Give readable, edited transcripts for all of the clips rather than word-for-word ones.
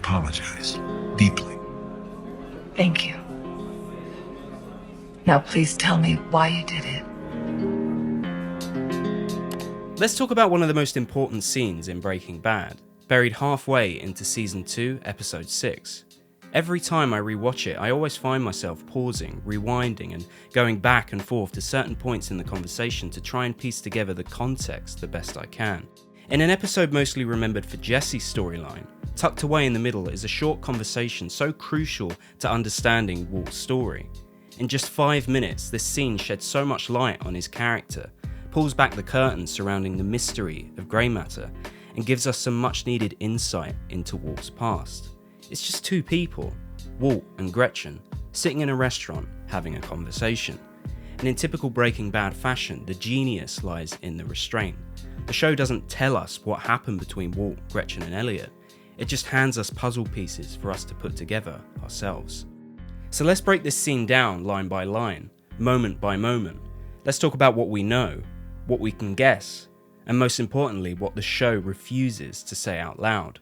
apologize deeply. Thank you. Now please tell me why you did it. Let's talk about one of the most important scenes in Breaking Bad, buried halfway into Season 2, Episode 6. Every time I rewatch it, I always find myself pausing, rewinding, and going back and forth to certain points in the conversation to try and piece together the context the best I can. In an episode mostly remembered for Jesse's storyline, tucked away in the middle is a short conversation so crucial to understanding Walt's story. In just 5 minutes, this scene sheds so much light on his character, pulls back the curtain surrounding the mystery of grey matter, and gives us some much needed insight into Walt's past. It's just two people, Walt and Gretchen, sitting in a restaurant having a conversation. And in typical Breaking Bad fashion, the genius lies in the restraint. The show doesn't tell us what happened between Walt, Gretchen and Elliot. It just hands us puzzle pieces for us to put together ourselves. So let's break this scene down line by line, moment by moment. Let's talk about what we know, what we can guess, and most importantly, what the show refuses to say out loud.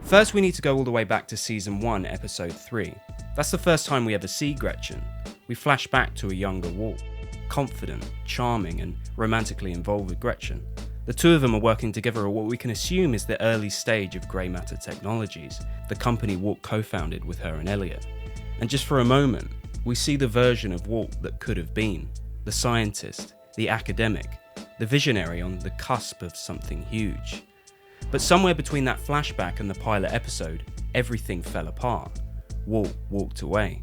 First, we need to go all the way back to Season 1, Episode 3. That's the first time we ever see Gretchen. We flash back to a younger Walt, confident, charming, and romantically involved with Gretchen. The two of them are working together at what we can assume is the early stage of grey matter technologies, the company Walt co-founded with her and Elliot. And just for a moment, we see the version of Walt that could have been, the scientist, the academic, the visionary on the cusp of something huge. But somewhere between that flashback and the pilot episode, everything fell apart. Walt walked away.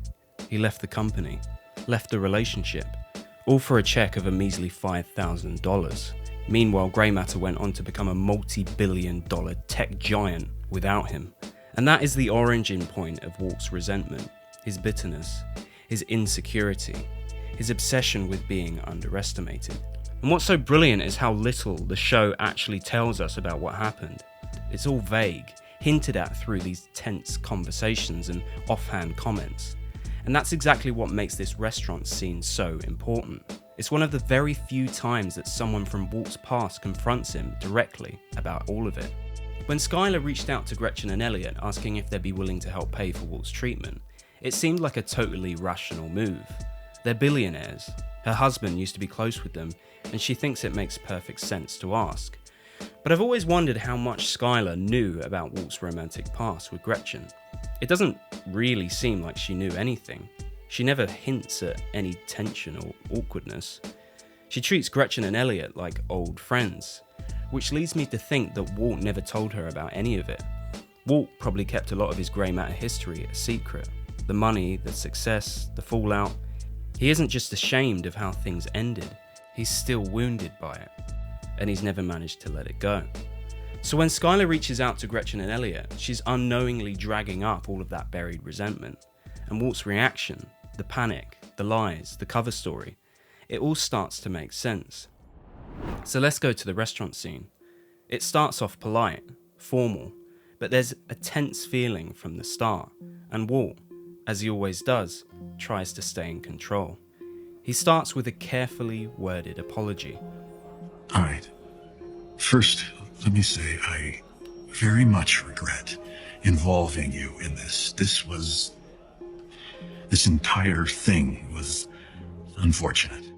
He left the company, left the relationship, all for a check of a measly $5,000. Meanwhile, grey matter went on to become a multi-billion-dollar tech giant without him. And that is the origin point of Walt's resentment, his bitterness, his insecurity, his obsession with being underestimated. And what's so brilliant is how little the show actually tells us about what happened. It's all vague, hinted at through these tense conversations and offhand comments. And that's exactly what makes this restaurant scene so important. It's one of the very few times that someone from Walt's past confronts him directly about all of it. When Skyler reached out to Gretchen and Elliot asking if they'd be willing to help pay for Walt's treatment, it seemed like a totally rational move. They're billionaires. Her husband used to be close with them, and she thinks it makes perfect sense to ask. But I've always wondered how much Skyler knew about Walt's romantic past with Gretchen. It doesn't really seem like she knew anything. She never hints at any tension or awkwardness. She treats Gretchen and Elliot like old friends, which leads me to think that Walt never told her about any of it. Walt probably kept a lot of his grey matter history a secret. The money, the success, the fallout. He isn't just ashamed of how things ended, he's still wounded by it, and he's never managed to let it go. So when Skyler reaches out to Gretchen and Elliot, she's unknowingly dragging up all of that buried resentment. And Walt's reaction, the panic, the lies, the cover story, it all starts to make sense. So let's go to the restaurant scene. It starts off polite, formal, but there's a tense feeling from the start, and Walt, as he always does, tries to stay in control. He starts with a carefully worded apology. All right. First, let me say I very much regret involving you in this. This entire thing was unfortunate.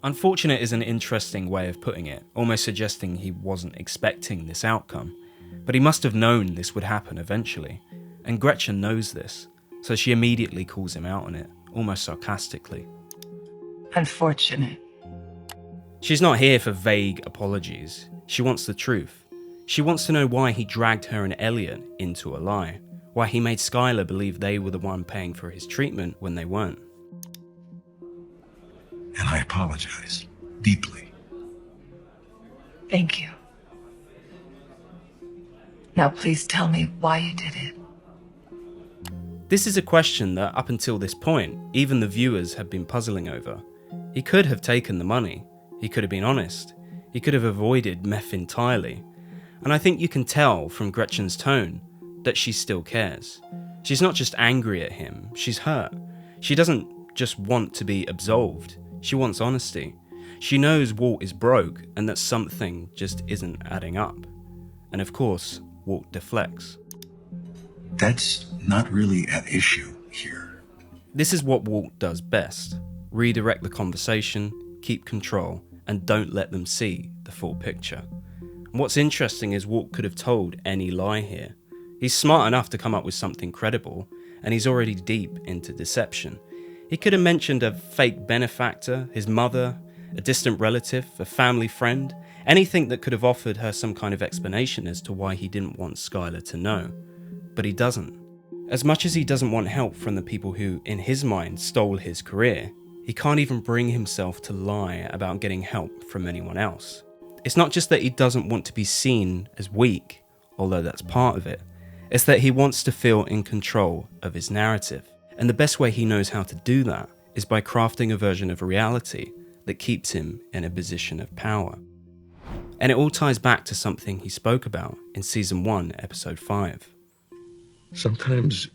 Unfortunate is an interesting way of putting it, almost suggesting he wasn't expecting this outcome. But he must have known this would happen eventually. And Gretchen knows this, so she immediately calls him out on it, almost sarcastically. Unfortunate. She's not here for vague apologies. She wants the truth. She wants to know why he dragged her and Elliot into a lie, why he made Skyler believe they were the one paying for his treatment when they weren't. And I apologize deeply. Thank you. Now please tell me why you did it. This is a question that, up until this point, even the viewers have been puzzling over. He could have taken the money. He could have been honest. He could have avoided meth entirely. And I think you can tell from Gretchen's tone that she still cares. She's not just angry at him, she's hurt. She doesn't just want to be absolved, she wants honesty. She knows Walt is broke and that something just isn't adding up. And of course, Walt deflects. That's not really at issue here. This is what Walt does best. Redirect the conversation, keep control, and don't let them see the full picture. And what's interesting is Walt could have told any lie here. He's smart enough to come up with something credible, and he's already deep into deception. He could have mentioned a fake benefactor, his mother, a distant relative, a family friend, anything that could have offered her some kind of explanation as to why he didn't want Skylar to know. But he doesn't. As much as he doesn't want help from the people who, in his mind, stole his career, he can't even bring himself to lie about getting help from anyone else. It's not just that he doesn't want to be seen as weak, although that's part of it. It's that he wants to feel in control of his narrative. And the best way he knows how to do that is by crafting a version of reality that keeps him in a position of power. And it all ties back to something he spoke about in Season 1, Episode 5. Sometimes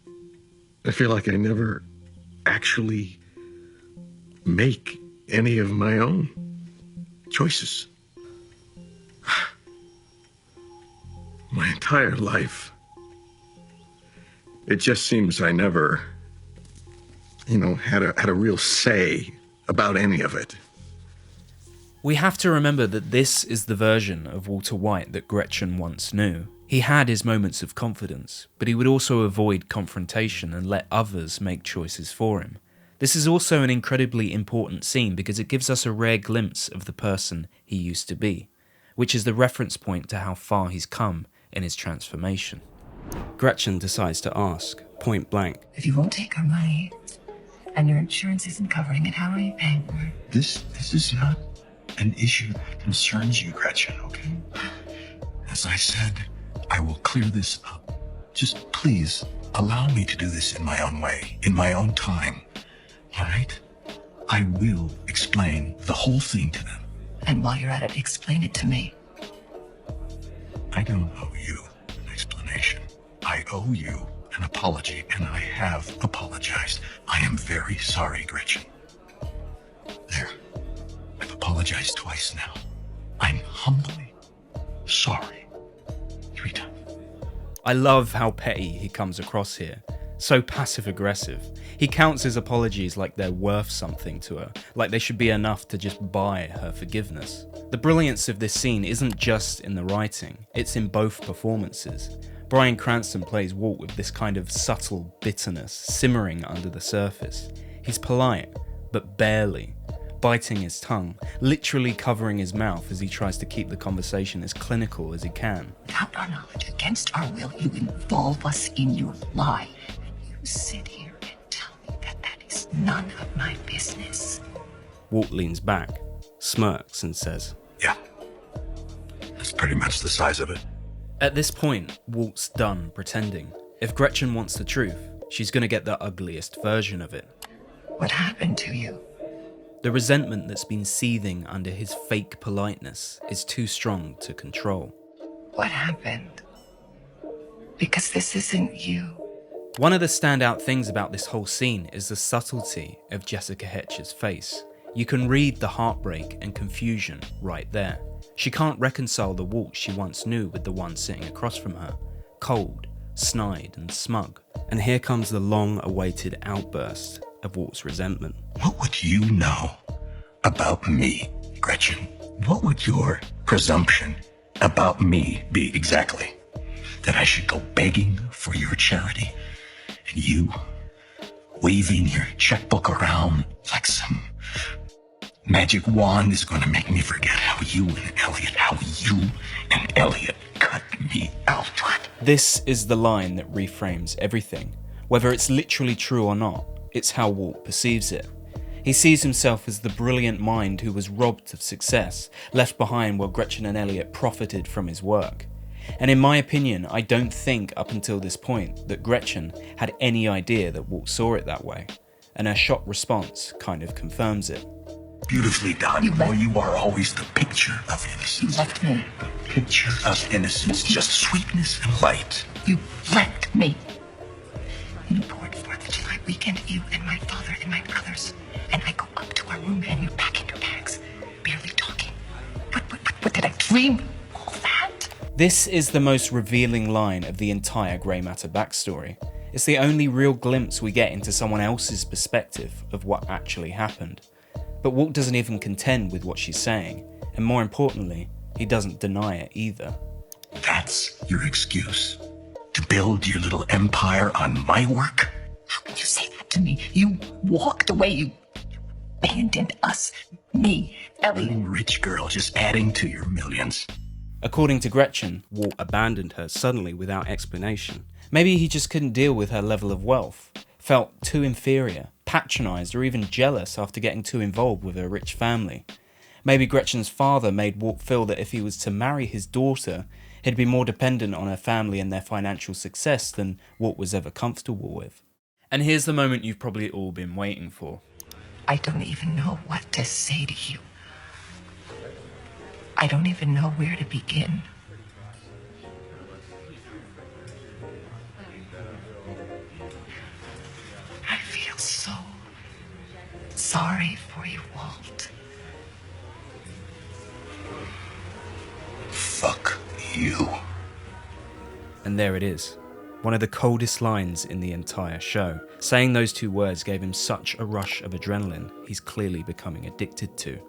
I feel like I never actually make any of my own choices. My entire life, it just seems I never, had a real say about any of it. We have to remember that this is the version of Walter White that Gretchen once knew. He had his moments of confidence, but he would also avoid confrontation and let others make choices for him. This is also an incredibly important scene because it gives us a rare glimpse of the person he used to be, which is the reference point to how far he's come in his transformation. Gretchen decides to ask, point blank, If you won't take our money and your insurance isn't covering it, how are you paying for it? This is not an issue that concerns you, Gretchen, okay? As I said, I will clear this up. Just please allow me to do this in my own way, in my own time. All right? I will explain the whole thing to them. And while you're at it, explain it to me. I don't owe you an explanation. I owe you an apology, and I have apologized. I am very sorry, Gretchen. There. I've apologized twice now. I'm humbly sorry. 3 times. I love how petty he comes across here. So passive-aggressive. He counts his apologies like they're worth something to her, like they should be enough to just buy her forgiveness. The brilliance of this scene isn't just in the writing, it's in both performances. Bryan Cranston plays Walt with this kind of subtle bitterness simmering under the surface. He's polite, but barely, biting his tongue, literally covering his mouth as he tries to keep the conversation as clinical as he can. Without our knowledge, against our will, you involve us in your lie. You sit here and tell me that is none of my business. Walt leans back, smirks and says, Yeah. That's pretty much the size of it. At this point, Walt's done pretending. If Gretchen wants the truth, she's gonna get the ugliest version of it. What happened to you? The resentment that's been seething under his fake politeness is too strong to control. What happened? Because this isn't you. One of the standout things about this whole scene is the subtlety of Jessica Hetch's face. You can read the heartbreak and confusion right there. She can't reconcile the Walt she once knew with the one sitting across from her, cold, snide and smug. And here comes the long-awaited outburst of Walt's resentment. What would you know about me, Gretchen? What would your presumption about me be exactly? That I should go begging for your charity? And you waving your checkbook around like some magic wand is going to make me forget how you and Elliot cut me out. This is the line that reframes everything. Whether it's literally true or not, it's how Walt perceives it. He sees himself as the brilliant mind who was robbed of success, left behind while Gretchen and Elliot profited from his work. And in my opinion, I don't think up until this point that Gretchen had any idea that Walt saw it that way. And her shocked response kind of confirms it. Beautifully done, boy. You are always the picture of You innocence. left me. The picture of innocence, just sweetness and light. You left me. You poured 4th of July weekend at you and my father and my brothers. And I go up to our room and you're packing your bags, barely talking. What did I dream? All that? This is the most revealing line of the entire Grey Matter backstory. It's the only real glimpse we get into someone else's perspective of what actually happened. But Walt doesn't even contend with what she's saying, and more importantly, he doesn't deny it either. That's your excuse? To build your little empire on my work? How can you say that to me? You walked away. You abandoned us. Me, Ellie. You rich girl just adding to your millions. According to Gretchen, Walt abandoned her suddenly without explanation. Maybe he just couldn't deal with her level of wealth, felt too inferior, patronised or even jealous after getting too involved with her rich family. Maybe Gretchen's father made Walt feel that if he was to marry his daughter, he'd be more dependent on her family and their financial success than Walt was ever comfortable with. And here's the moment you've probably all been waiting for. I don't even know what to say to you. I don't even know where to begin. I feel so sorry for you, Walt. Fuck you. And there it is. One of the coldest lines in the entire show. Saying those two words gave him such a rush of adrenaline he's clearly becoming addicted to.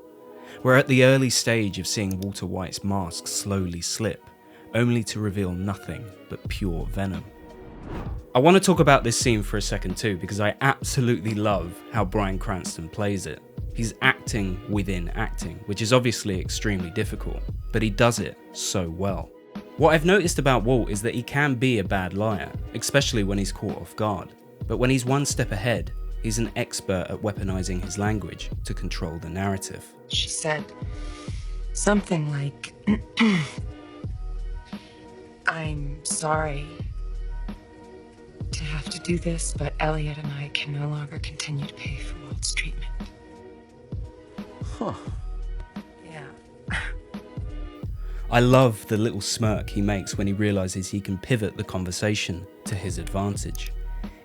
We're at the early stage of seeing Walter White's mask slowly slip, only to reveal nothing but pure venom. I want to talk about this scene for a second too, because I absolutely love how Bryan Cranston plays it. He's acting within acting, which is obviously extremely difficult, but he does it so well. What I've noticed about Walt is that he can be a bad liar, especially when he's caught off guard. But when he's one step ahead, he's an expert at weaponizing his language to control the narrative. She said something like, I'm sorry to have to do this, but Elliot and I can no longer continue to pay for Walt's treatment. Huh. Yeah. I love the little smirk he makes when he realizes he can pivot the conversation to his advantage.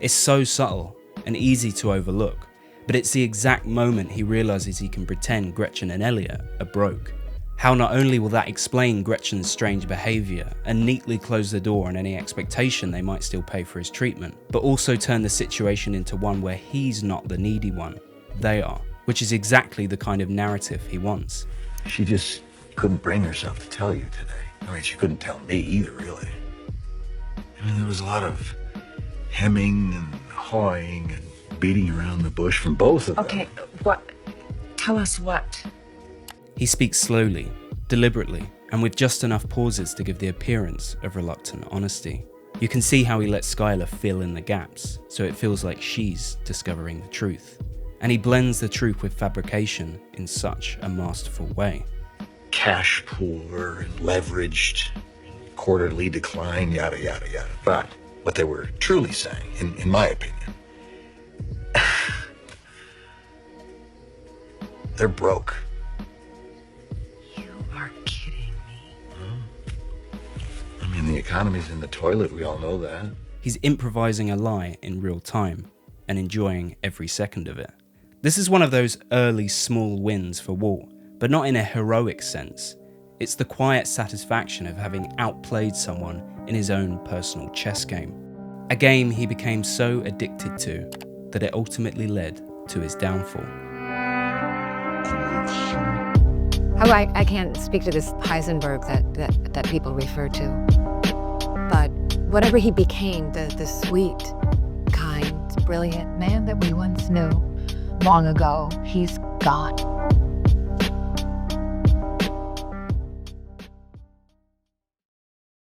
It's so subtle and easy to overlook, but it's the exact moment he realizes he can pretend Gretchen and Elliot are broke. How not only will that explain Gretchen's strange behaviour and neatly close the door on any expectation they might still pay for his treatment, but also turn the situation into one where he's not the needy one, they are, which is exactly the kind of narrative he wants. She just couldn't bring herself to tell you today. I mean, she couldn't tell me either, really. I mean, there was a lot of hemming and hawing and beating around the bush from both of them. Okay, what? Tell us what? He speaks slowly, deliberately, and with just enough pauses to give the appearance of reluctant honesty. You can see how he lets Skylar fill in the gaps, so it feels like she's discovering the truth. And he blends the truth with fabrication in such a masterful way. Cash poor and leveraged, quarterly decline, yada, yada, yada. But what they were truly saying, in my opinion, they're broke. You are kidding me. I mean, the economy's in the toilet, we all know that. He's improvising a lie in real time and enjoying every second of it. This is one of those early small wins for Walt, but not in a heroic sense. It's the quiet satisfaction of having outplayed someone in his own personal chess game. A game he became so addicted to that it ultimately led to his downfall. I can't speak to this Heisenberg that people refer to. But whatever he became, the sweet, kind, brilliant man that we once knew long ago, he's gone.